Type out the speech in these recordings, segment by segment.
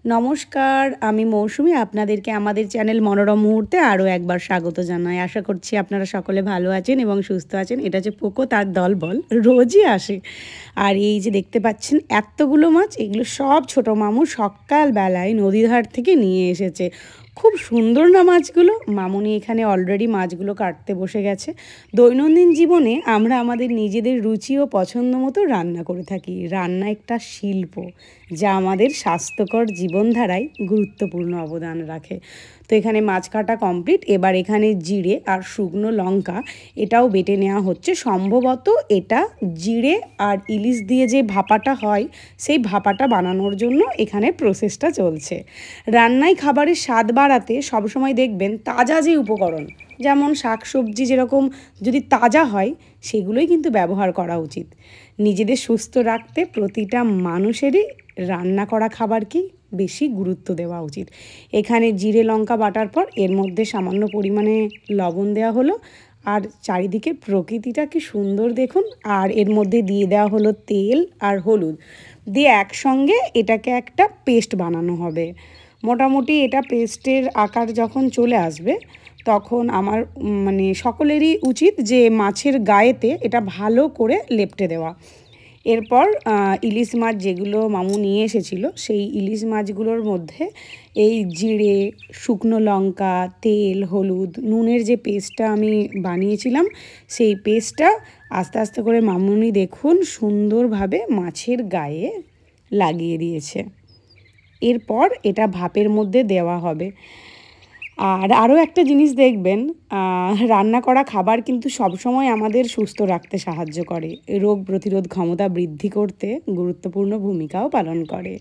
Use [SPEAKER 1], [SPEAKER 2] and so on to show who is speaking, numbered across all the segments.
[SPEAKER 1] নমস্কার, আমি মৌসুমি। আপনাদেরকে আমাদের চ্যানেল মনোরম মুহূর্তে আরও একবার স্বাগত জানাই। আশা করছি আপনারা সকলে ভালো আছেন এবং সুস্থ আছেন। এটা যে পোকো তার দলবল রোজই আসে। আর এই যে দেখতে পাচ্ছেন এতগুলো মাছ, এগুলো সব ছোট মামু সকালবেলায় নদীধার থেকে নিয়ে এসেছে। খুব সুন্দর না মাছগুলো? মামুনি এখানে অলরেডি মাছগুলো কাটতে বসে গেছে। দৈনন্দিন জীবনে আমরা আমাদের নিজেদের রুচি ও পছন্দ মতো রান্না করে থাকি। রান্না একটা শিল্প, যা আমাদের স্বাস্থ্যকর জীবনধারায় গুরুত্বপূর্ণ অবদান রাখে। তো এখানে মাছ কাটা কমপ্লিট। এবার এখানে জিরে আর শুকনো লঙ্কা এটাও বেটে নেওয়া হচ্ছে। সম্ভবত এটা জিরে আর ইলিশ দিয়ে যে ভাপাটা হয়, সেই ভাপাটা বানানোর জন্য এখানে প্রসেসটা চলছে। রান্নায় খাবারের স্বাদ বাড়াতে সবসময় দেখবেন তাজা যে উপকরণ, যেমন শাকসবজি যেরকম যদি তাজা হয়, সেগুলোই কিন্তু ব্যবহার করা উচিত। নিজেদের সুস্থ রাখতে প্রতিটা মানুষেরই রান্না করা খাবারকেই বেশি গুরুত্ব দেওয়া উচিত। এখানে জিরে লঙ্কা বাটার পর এর মধ্যে সামান্য পরিমাণে লবণ দেওয়া হলো। আর চারিদিকে প্রকৃতিটা কি সুন্দর দেখুন। আর এর মধ্যে দিয়ে দেওয়া হলো তেল আর হলুদ দিয়ে একসঙ্গে এটাকে একটা পেস্ট বানানো হবে। মোটামুটি এটা পেস্টের আকার যখন চলে আসবে, তখন আমার সকলেরই উচিত যে মাছের গায়েতে এটা ভালো করে লেপটে দেওয়া। এরপর ইলিশ মাছ যেগুলো মামু নিয়ে এসেছিলো, সেই ইলিশ মাছগুলোর মধ্যে এই জিরে, শুকনো লঙ্কা, তেল, হলুদ, নুনের যে পেস্টটা আমি বানিয়েছিলাম, সেই পেস্টটা আস্তে আস্তে করে মামুনি দেখুন সুন্দরভাবে মাছের গায়ে লাগিয়ে দিয়েছে। এরপর এটা ভাপের মধ্যে দেওয়া হবে। আর আরও একটা জিনিস দেখবেন, রান্না করা খাবার কিন্তু সবসময় আমাদের সুস্থ রাখতে সাহায্য করে, রোগ প্রতিরোধ ক্ষমতা বৃদ্ধি করতে গুরুত্বপূর্ণ ভূমিকাও পালন করে।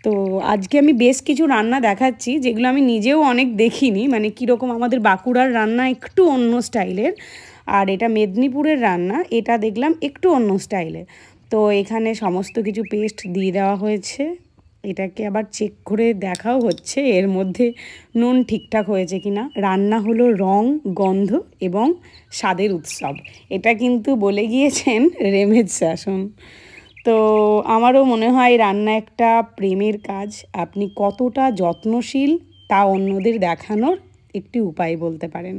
[SPEAKER 1] তো আজকে আমি বেশ কিছু রান্না দেখাচ্ছি, যেগুলো আমি নিজেও অনেক দেখিনি। কীরকম আমাদের বাঁকুড়ার রান্না একটু অন্য স্টাইলের, আর এটা মেদিনীপুরের রান্না, এটা দেখলাম একটু অন্য স্টাইলের। তো এখানে সমস্ত কিছু পেস্ট দিয়ে দেওয়া হয়েছে। এটাকে আবার চেক করে দেখাও হচ্ছে এর মধ্যে নুন ঠিকঠাক হয়েছে কিনা। রান্না হলো রং, গন্ধ এবং স্বাদের উৎসব, এটা কিন্তু বলে গিয়েছেন রেমেজ শাসন। তো আমারও মনে হয় রান্না একটা প্রেমের কাজ। আপনি কতটা যত্নশীল তা অন্যদের দেখানোর একটি উপায় বলতে পারেন।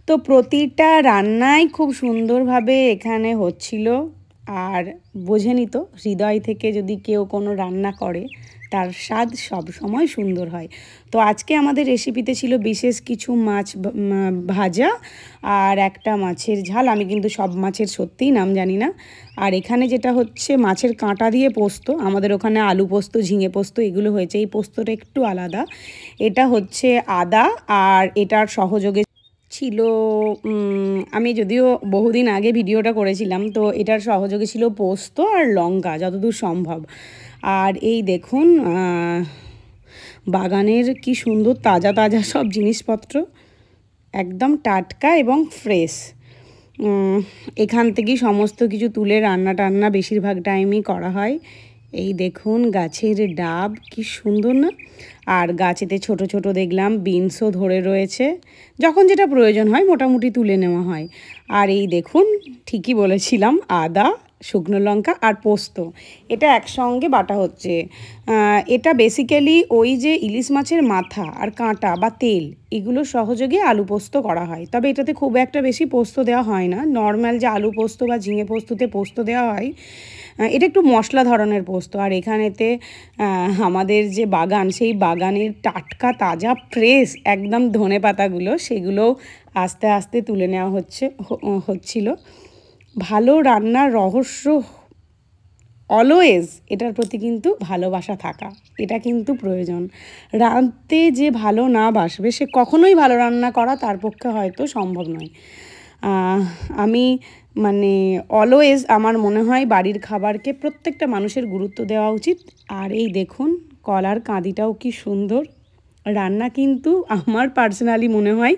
[SPEAKER 1] তো প্রতিটা রান্নাই খুব সুন্দরভাবে এখানে হচ্ছিল। আর বোঝেনি তো, হৃদয় থেকে যদি কেউ কোনো রান্না করে, তার স্বাদ সব সময় সুন্দর হয়। তো আজকে আমাদের রেসিপিতে ছিল বিশেষ কিছু মাছ ভাজা আর একটা মাছের ঝাল। আমি কিন্তু সব মাছের সত্যিই নাম জানি না। আর এখানে যেটা হচ্ছে মাছের কাঁটা দিয়ে পোস্ত, আমাদের ওখানে আলু পোস্ত, ঝিঙে পোস্ত এগুলো হয়েছে। এই পোস্তটা একটু আলাদা। এটা হচ্ছে আদা, আর এটার সহযোগে ছিল, আমি যদিও বহুদিন আগে ভিডিওটা করেছিলাম, তো এটার সহযোগে ছিল পোস্ত আর লঙ্কা যতদূর সম্ভব। আর এই দেখুন বাগানের কি সুন্দর তাজা তাজা সব জিনিসপত্র, একদম টাটকা এবং ফ্রেশ। এখান থেকেই সমস্ত কিছু তুলে রান্না টান্না বেশিরভাগ টাইমই করা হয়। এই দেখুন গাছের ডাব কি সুন্দর না? আর গাছেতে ছোট ছোট দেখলাম বিনসও ধরে রয়েছে। যখন যেটা প্রয়োজন হয় মোটামুটি তুলে নেওয়া হয়। আর এই দেখুন, ঠিকই বলেছিলাম, আদা, শুকনো লঙ্কা আর পোস্ত এটা একসঙ্গে বাটা হচ্ছে। এটা বেসিক্যালি ওই যে ইলিশ মাছের মাথা আর কাঁটা বা তেল, এগুলো সহযোগে আলু পোস্ত করা হয়। তবে এটাতে খুব একটা বেশি পোস্ত দেওয়া হয় না। নর্মাল যে আলু পোস্ত বা ঝিঙে পোস্ততে পোস্ত দেওয়া হয়, এটা একটু মশলা ধরনের পোস্ত। আর এখানেতে আমাদের যে বাগান, সেই বাগানের টাটকা তাজা ফ্রেশ একদম ধনে পাতাগুলো, সেগুলো আস্তে আস্তে তুলে নেওয়া হচ্ছিল। ভালো রান্নার রহস্য অলওয়েজ এটার প্রতি কিন্তু ভালোবাসা থাকা, এটা কিন্তু প্রয়োজন। রাঁধতে যে ভালো না বাসবে, সে কখনোই ভালো রান্না করা তার পক্ষে হয়তো সম্ভব নয়। আমি অলওয়েজ আমার মনে হয় বাড়ির খাবারকে প্রত্যেকটা মানুষের গুরুত্ব দেওয়া উচিত। আর এই দেখুন কলার কাঁদিটাও কি সুন্দর। রান্না কিন্তু আমার পার্সোনালি মনে হয়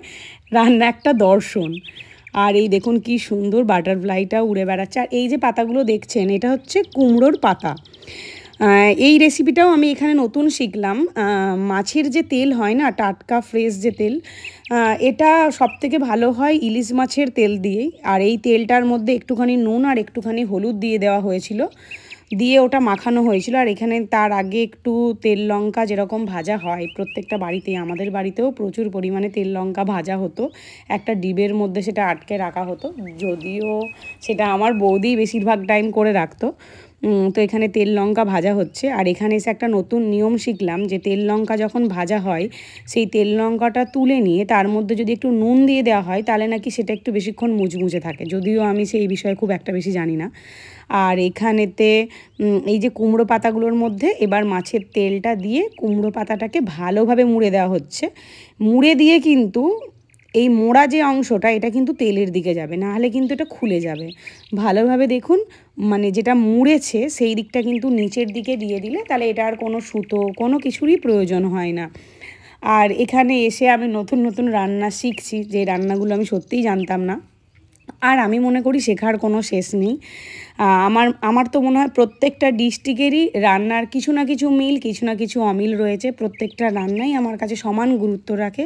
[SPEAKER 1] রান্না একটা দর্শন। আর এই দেখুন কি সুন্দর বাটারফ্লাইটা উড়ে বেড়াচ্ছে। আর এই যে পাতাগুলো দেখছেন, এটা হচ্ছে কুমড়োর পাতা। এই রেসিপিটাও আমি এখানে নতুন শিখলাম। মাছের যে তেল হয় না, টাটকা ফ্রেশ যে তেল, এটা সবথেকে ভালো হয় ইলিশ মাছের তেল দিয়েই। আর এই তেলটার মধ্যে একটুখানি নুন আর একটুখানি হলুদ দিয়ে দেওয়া হয়েছিল। দিয়ে ওটা মাখানো হয়েছিল। আর এখানে তার আগে একটু তেল লঙ্কা যেরকম ভাজা হয় প্রত্যেকটা বাড়িতেই, আমাদের বাড়িতেও প্রচুর পরিমাণে তেল লঙ্কা ভাজা হতো, একটা ডিবের মধ্যে সেটা আটকে রাখা হতো, যদিও সেটা আমার বৌদি বেশিরভাগ টাইম করে রাখতো। তো এখানে তেল লঙ্কা ভাজা হচ্ছে। আর এখানে এসে একটা নতুন নিয়ম শিখলাম যে তেল লঙ্কা যখন ভাজা হয় সেই তেল লঙ্কাটা তুলে নিয়ে তার মধ্যে যদি একটু নুন দিয়ে দেওয়া হয় তাহলে নাকি সেটা একটু বেশিক্ষণ মুচমুচে থাকে, যদিও আমি সেই বিষয়ে খুব একটা বেশি জানি না। আর এখানেতে এই যে কুমড়ো পাতাগুলোর মধ্যে এবার মাছের তেলটা দিয়ে কুমড়ো পাতাটাকে ভালোভাবে মুড়ে দেওয়া হচ্ছে। মুড়ে দিয়ে কিন্তু এই মোড়া যে অংশটা এটা কিন্তু তেলের দিকে যাবে, না হলে কিন্তু এটা খুলে যাবে। ভালোভাবে দেখুন, মানে যেটা মুড়েছে সেই দিকটা কিন্তু নিচের দিকে দিয়ে দিলে তাহলে এটা আর কোনো সুতো কোনো কিছুরই প্রয়োজন হয় না। আর এখানে এসে আমি নতুন নতুন রান্না শিখছি, যে রান্নাগুলো আমি সত্যিই জানতাম না। আর আমি মনে করি শেখার কোনো শেষ নেই। আমার তো মনে হয় প্রত্যেকটা ডিস্ট্রিক্টেরই রান্নার কিছু না কিছু মিল কিছু না কিছু অমিল রয়েছে। প্রত্যেকটা রান্নাই আমার কাছে সমান গুরুত্ব রাখে,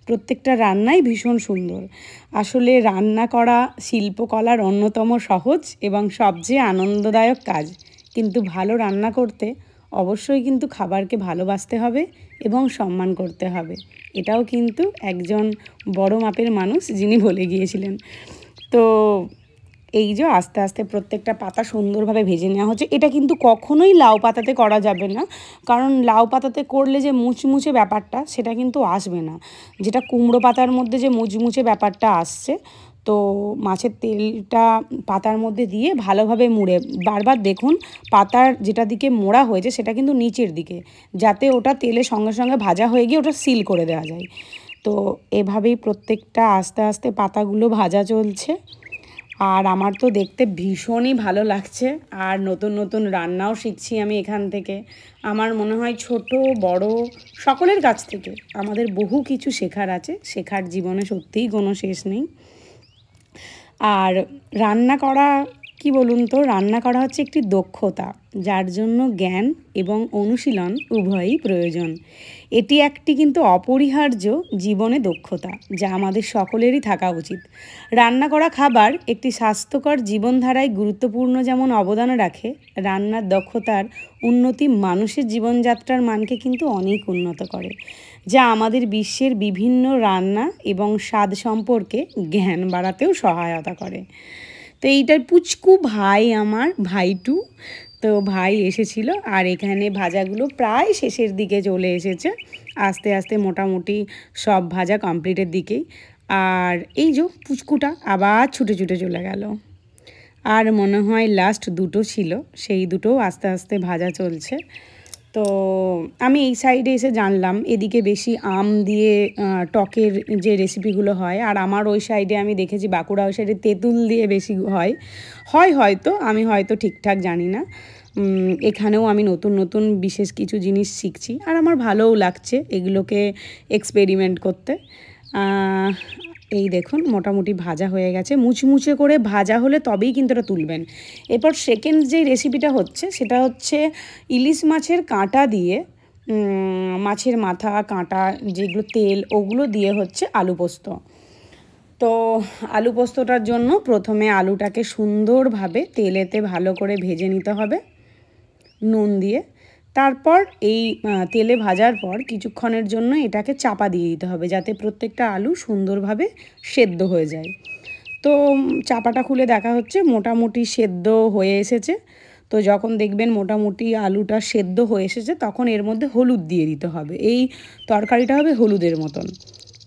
[SPEAKER 1] প্রত্যেকটা রান্নাই ভীষণ সুন্দর। আসলে রান্না করা শিল্পকলার অন্যতম সহজ এবং সবচেয়ে আনন্দদায়ক কাজ। কিন্তু ভালো রান্না করতে অবশ্যই কিন্তু খাবারকে ভালোবাসতে হবে এবং সম্মান করতে হবে। এটাও কিন্তু একজন বড় মাপের মানুষ যিনি বলে গিয়েছিলেন। তো এই যে আস্তে আস্তে প্রত্যেকটা পাতা সুন্দরভাবে ভেজে নেওয়া হচ্ছে। এটা কিন্তু কখনোই লাউ পাতাতে করা যাবে না, কারণ লাউ পাতাতে করলে যে মুচমুচে ব্যাপারটা সেটা কিন্তু আসবে না, যেটা কুমড়ো পাতার মধ্যে যে মুচমুচে ব্যাপারটা আসছে। তো মাছের তেলটা পাতার মধ্যে দিয়ে ভালোভাবে মুড়ে বারবার দেখুন পাতার যেটা দিকে মোড়া হয়েছে সেটা কিন্তু নিচের দিকে, যাতে ওটা তেলের সঙ্গে সঙ্গে ভাজা হয়ে গিয়ে ওটা সিল করে দেওয়া যায়। তো এভাবেই প্রত্যেকটা আস্তে আস্তে পাতাগুলো ভাজা চলছে। আর আমার তো দেখতে ভীষণই ভালো লাগছে, আর নতুন নতুন রান্নাও শিখছি আমি এখান থেকে। আমার মনে হয় ছোট বড় সকলের কাছ থেকে আমাদের বহু কিছু শেখার আছে, শেখার জীবনে সত্যিই কোনো শেষ নেই। আর রান্না করা কি বলুন তো, রান্না করা হচ্ছে একটি দক্ষতা, যার জন্য জ্ঞান এবং অনুশীলন উভয়ই প্রয়োজন। এটি একটি কিন্তু অপরিহার্য জীবনে দক্ষতা, যা আমাদের সকলেরই থাকা উচিত। রান্না করা খাবার একটি স্বাস্থ্যকর জীবনধারায় গুরুত্বপূর্ণ যেমন অবদান রাখে, রান্নার দক্ষতার উন্নতি মানুষের জীবনযাত্রার মানকে কিন্তু অনেক উন্নত করে, যা আমাদের বিশ্বের বিভিন্ন রান্না এবং স্বাদ সম্পর্কে জ্ঞান বাড়াতেও সহায়তা করে। তো এইটার পুচকু ভাই, আমার ভাইটু, তো ভাই এসেছিল। আর এখানে ভাজাগুলো প্রায় শেষের দিকে চলে এসেছে, আস্তে আস্তে মোটামুটি সব ভাজা কমপ্লিটের দিকেই। আর এই যে পুচকুটা আবার ছুটে ছুটে চলে গেল। আর মনে হয় লাস্ট দুটো ছিল, সেই দুটোও আস্তে আস্তে ভাজা চলছে। তো আমি এই সাইডে এসে জানলাম এদিকে বেশি আম দিয়ে টকের যে রেসিপিগুলো হয়, আর আমার ওই সাইডে আমি দেখেছি বাঁকুড়া ওই সাইডে তেঁতুল দিয়ে বেশি হয় হয়তো, আমি হয়তো ঠিকঠাক জানি না। এখানেও আমি নতুন নতুন বিশেষ কিছু জিনিস শিখছি, আর আমার ভালোও লাগছে এগুলোকে এক্সপেরিমেন্ট করতে। এই দেখুন মোটামুটি ভাজা হয়ে গেছে, মুচমুচে করে ভাজা হলে তবেই কিন্তু এটা তুলবেন। এরপর সেকেন্ড যে রেসিপিটা হচ্ছে সেটা হচ্ছে ইলিশ মাছের কাঁটা দিয়ে, মাছের মাথা কাঁটা যেগুলো তেল ওগুলো দিয়ে হচ্ছে আলু পোস্ত। তো আলু পোস্তটার জন্য প্রথমে আলুটাকে সুন্দরভাবে তেলেতে ভালো করে ভেজে নিতে হবে নুন দিয়ে। তারপর এই তেলে ভাজার পর কিছুক্ষণের জন্য এটাকে চাপা দিয়ে দিতে হবে, যাতে প্রত্যেকটা আলু সুন্দরভাবে সেদ্ধ হয়ে যায়। তো চাপাটা খুলে দেখা হচ্ছে মোটামুটি সেদ্ধ হয়ে এসেছে। তো যখন দেখবেন মোটামুটি আলুটা সেদ্ধ হয়ে এসেছে তখন এর মধ্যে হলুদ দিয়ে দিতে হবে। এই তরকারিটা হবে হলুদের মতন।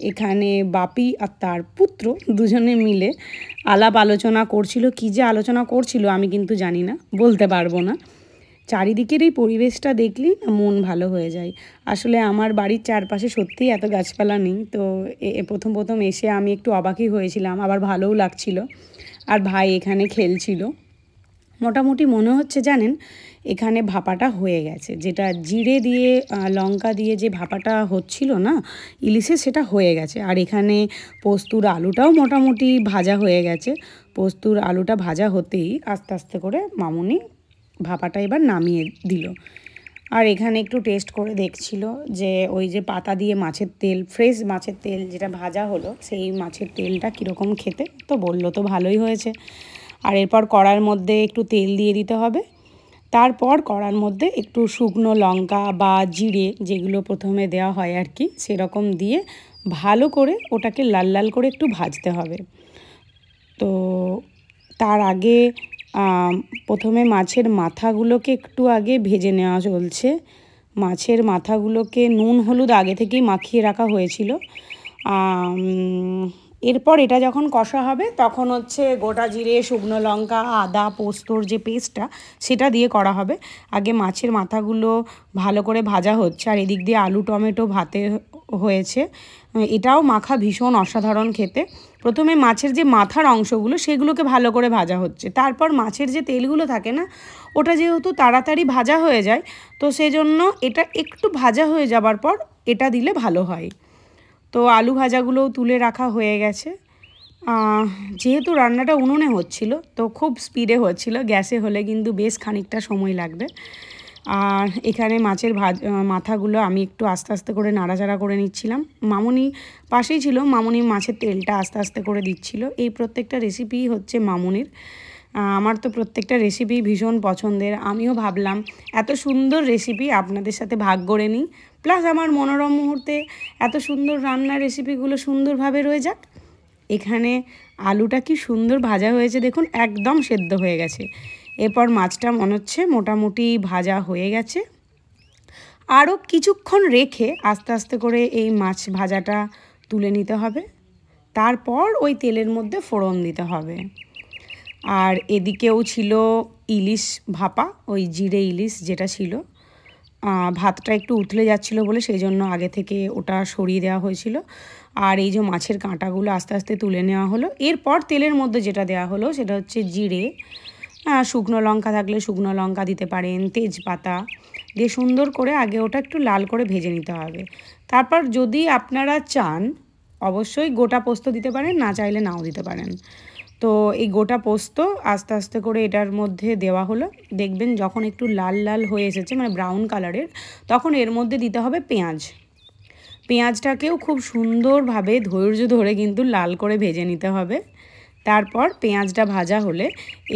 [SPEAKER 1] এখানে বাপি আর তার পুত্র দুজনে মিলে আলাপ আলোচনা করছিল, কী যে আলোচনা করছিল আমি কিন্তু জানি না, বলতে পারবো না। চারিদিকের এই পরিবেশটা দেখলেই মন ভালো হয়ে যায়। আসলে আমার বাড়ির চারপাশে সত্যিই এত গাছপালা নেই, তো প্রথম প্রথম এসে আমি একটু অবাকই হয়েছিলাম, আবার ভালোও লাগছিল। আর ভাই এখানে খেলছিল। মোটামুটি মনে হচ্ছে জানেন এখানে ভাপাটা হয়ে গেছে, যেটা জিরে দিয়ে লঙ্কা দিয়ে যে ভাপাটা হচ্ছিল না ইলিশে, সেটা হয়ে গেছে। আর এখানে পোস্তুর আলুটাও মোটামুটি ভাজা হয়ে গেছে। পোস্তুর আলুটা ভাজা হতেই আস্তে আস্তে করে মামুনি ভাপাটা এবার নামিয়ে দিল। আর এখানে একটু টেস্ট করে দেখছিল যে ওই যে পাতা দিয়ে মাছের তেল, ফ্রেশ মাছের তেল যেটা ভাজা হলো সেই মাছের তেলটা কীরকম খেতে, তো বললো তো ভালোই হয়েছে। আর এরপর কড়ার মধ্যে একটু তেল দিয়ে দিতে হবে, তারপর কড়ার মধ্যে একটু শুকনো লঙ্কা বা জিরে, যেগুলো প্রথমে দেওয়া হয় আর কি, সেরকম দিয়ে ভালো করে ওটাকে লাল লাল করে একটু ভাজতে হবে। তো তার আগে প্রথমে মাছের মাথাগুলোকে একটু আগে ভেজে নেওয়া চলছে। মাছের মাথাগুলোকে নুন হলুদ আগে থেকেই মাখিয়ে রাখা হয়েছিল। এরপর এটা যখন কষা হবে তখন হচ্ছে গোটা জিরে, শুকনো লঙ্কা, আদা, পোস্তর যে পেস্টটা সেটা দিয়ে করা হবে। আগে মাছের মাথাগুলো ভালো করে ভাজা হচ্ছে, আর এদিক দিয়ে আলু টমেটো ভাতে হয়েছে। এটাও মাখা ভীষণ অসাধারণ খেতে। প্রথমে মাছের যে মাথার অংশগুলো সেগুলোকে ভালো করে ভাজা হচ্ছে, তারপর মাছের যে তেলগুলো থাকে না, ওটা যেহেতু তাড়াতাড়ি ভাজা হয়ে যায়, তো সেজন্য এটা একটু ভাজা হয়ে যাবার পর এটা দিলে ভালো হয়। তো আলু ভাজাগুলোও তুলে রাখা হয়ে গেছে। যেহেতু রান্নাটা উনুনে হচ্ছিল, তো খুব স্পিডে হচ্ছিল, গ্যাসে হলে কিন্তু বেশ খানিকটা সময় লাগবে। আর এখানে মাছের মাথাগুলো আমি একটু আস্তে আস্তে করে নাড়াচাড়া করে নিচ্ছিলাম। মামুনি পাশেই ছিল, মামুনি মাছের তেলটা আস্তে আস্তে করে দিচ্ছিল। এই প্রত্যেকটা রেসিপি হচ্ছে মামুনির। আমার তো প্রত্যেকটা রেসিপি ভীষণ পছন্দের। আমিও ভাবলাম এত সুন্দর রেসিপি আপনাদের সাথে ভাগ করে নিই, প্লাস আমার মনোরম মুহূর্তে এত সুন্দর রান্নার রেসিপিগুলো সুন্দরভাবে রয়ে যাক। এখানে আলুটা কি সুন্দর ভাজা হয়েছে দেখুন, একদম সেদ্ধ হয়ে গেছে। এরপর মাছটা মনে হচ্ছে মোটামুটি ভাজা হয়ে গেছে। আরও কিছুক্ষণ রেখে আস্তে আস্তে করে এই মাছ ভাজাটা তুলে নিতে হবে। তারপর ওই তেলের মধ্যে ফোড়ন দিতে হবে। আর এদিকেও ছিল ইলিশ ভাপা, ওই জিরে ইলিশ যেটা ছিল। ভাতটা একটু উতলে যাচ্ছিলো বলে সেই জন্য আগে থেকে ওটা সরিয়ে দেওয়া হয়েছিল। আর এই যে মাছের কাঁটাগুলো আস্তে আস্তে তুলে নেওয়া হলো। এরপর তেলের মধ্যে যেটা দেওয়া হলো সেটা হচ্ছে জিরে, শুকনো লঙ্কা থাকলে শুকনো লঙ্কা দিতে পারেন, তেজপাতা দিয়ে সুন্দর করে আগে ওটা একটু লাল করে ভেজে নিতে হবে। তারপর যদি আপনারা চান অবশ্যই গোটা পোস্ত দিতে পারেন, না চাইলে নাও দিতে পারেন। তো এই গোটা পোস্ত আস্তে আস্তে করে এটার মধ্যে দেওয়া হলো। দেখবেন যখন একটু লাল লাল হয়ে এসেছে, মানে ব্রাউন কালারের, তখন এর মধ্যে দিতে হবে পেঁয়াজ। পেঁয়াজটাকেও খুব সুন্দরভাবে ধৈর্য ধরে কিন্তু লাল করে ভেজে নিতে হবে। তারপর পেঁয়াজটা ভাজা হলে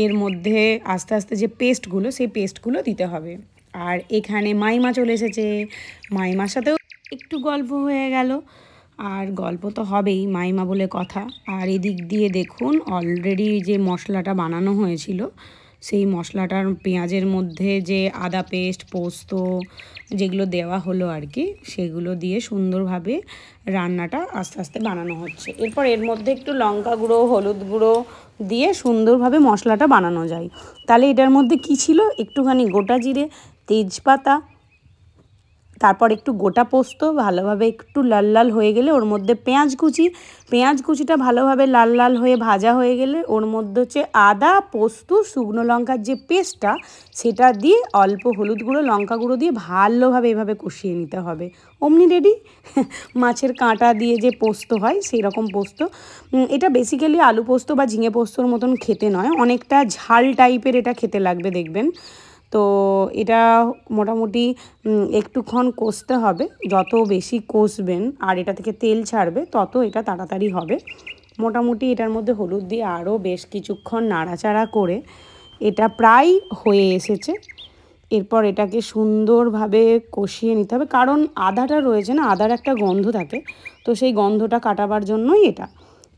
[SPEAKER 1] এর মধ্যে আস্তে আস্তে যে পেস্টগুলো, সেই পেস্টগুলো দিতে হবে। আর এখানে মাইমা চলে এসেছে, মাইমার সাথেও একটু গল্প হয়ে গেল। আর গল্প তো হবেই, মাইমা বলে কথা। আর এদিক দিয়ে দেখুন অলরেডি যে মশলাটা বানানো হয়েছিল, সেই মশলাটার পেঁয়াজের মধ্যে যে আদা পেস্ট, পোস্ত যেগুলো দেওয়া হলো আর কি, সেগুলো দিয়ে সুন্দরভাবে রান্নাটা আস্তে আস্তে বানানো হচ্ছে। এরপর এর মধ্যে একটু লঙ্কা গুঁড়ো, হলুদ গুঁড়ো দিয়ে সুন্দরভাবে মশলাটা বানানো যায়। তাহলে এটার মধ্যে কি ছিল, একটুখানি গোটা জিরে, তেজপাতা, তারপর একটু গোটা পোস্ত, ভালোভাবে একটু লাল লাল হয়ে গেলে ওর মধ্যে পেঁয়াজ কুচিটা ভালোভাবে লাল লাল হয়ে ভাজা হয়ে গেলে ওর মধ্যে হচ্ছে আদা, পোস্ত, শুকনো লঙ্কার যে পেস্টটা সেটা দিয়ে অল্প হলুদ গুঁড়ো, লঙ্কা গুঁড়ো দিয়ে ভালোভাবে এভাবে কষিয়ে নিতে হবে। অমনি রেডি মাছের কাঁটা দিয়ে যে পোস্ত হয় সেই রকম পোস্ত। এটা বেসিক্যালি আলু পোস্ত বা ঝিঙে পোস্তর মতন খেতে নয়, অনেকটা ঝাল টাইপের এটা খেতে লাগবে দেখবেন। তো এটা মোটামুটি একটুক্ষণ কষতে হবে। যত বেশি কষবেন আর এটা থেকে তেল ছাড়বে তত এটা তাড়াতাড়ি হবে। মোটামুটি এটার মধ্যে হলুদ দিয়ে আরও বেশ কিছুক্ষণ নাড়াচাড়া করে এটা প্রায় হয়ে এসেছে। এরপর এটাকে সুন্দরভাবে কষিয়ে নিতে হবে, কারণ আদাটা রয়েছে না, আদার একটা গন্ধ থাকে, তো সেই গন্ধটা কাটাবার জন্যই এটা।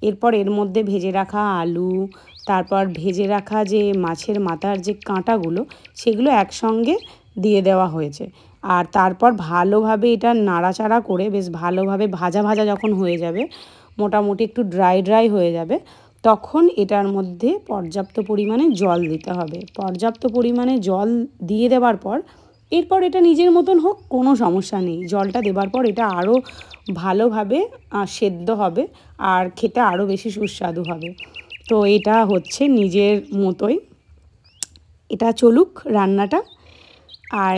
[SPEAKER 1] এরপর এর মধ্যে ভেজে রাখা আলু, তারপর ভেজে রাখা যে মাছের মাথার যে কাঁটাগুলো, সেগুলো একসঙ্গে দিয়ে দেওয়া হয়েছে। আর তারপর ভালোভাবে এটা নাড়াচাড়া করে বেশ ভালোভাবে ভাজা ভাজা যখন হয়ে যাবে, মোটামুটি একটু ড্রাই ড্রাই হয়ে যাবে, তখন এটার মধ্যে পর্যাপ্ত পরিমাণে জল দিতে হবে। পর্যাপ্ত পরিমাণে জল দিয়ে দেওয়ার পর এরপর এটা নিজের মতন হোক, কোনো সমস্যা নেই। জলটা দেওয়ার পর এটা আরও ভালোভাবে সেদ্ধ হবে আর খেতে আরও বেশি সুস্বাদু হবে। তো এটা হচ্ছে নিজের মতোই, এটা চলুক রান্নাটা। আর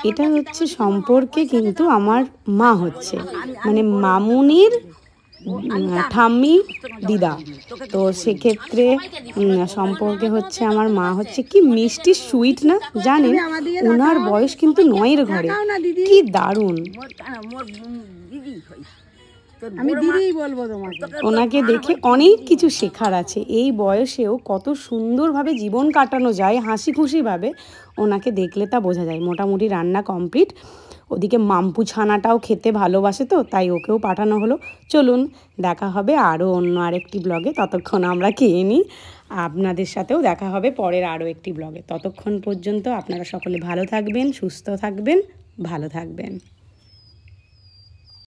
[SPEAKER 1] এটা হচ্ছে সম্পর্কে কিন্তু আমার মা হচ্ছে, মানে মামুনির ঠাম্মি দিদা। তো সেক্ষেত্রে সম্পর্কে হচ্ছে আমার মা হচ্ছে কি মিষ্টি সুইট না জানেন। ওনার বয়স কিন্তু 9-এর ঘরে, কি দারুণ।
[SPEAKER 2] আমি দিদিই বলবো তোমাকে।
[SPEAKER 1] ওনাকে দেখে অনেক কিছু শেখার আছে। এই বয়সেও কত সুন্দরভাবে জীবন কাটানো যায় হাসি খুশিভাবে, ওনাকে দেখলে তা বোঝা যায়। মোটামুটি রান্না কমপ্লিট। ওদিকে মাম্পু ছানাটাও খেতে ভালোবাসে, তো তাই ওকেও পাঠানো হলো। চলুন দেখা হবে আরও অন্য আরেকটি ব্লগে। ততক্ষণ আমরা খেয়ে নিই। আপনাদের সাথেও দেখা হবে পরের আরও একটি ব্লগে। ততক্ষণ পর্যন্ত আপনারা সকলে ভালো থাকবেন, সুস্থ থাকবেন, ভালো থাকবেন।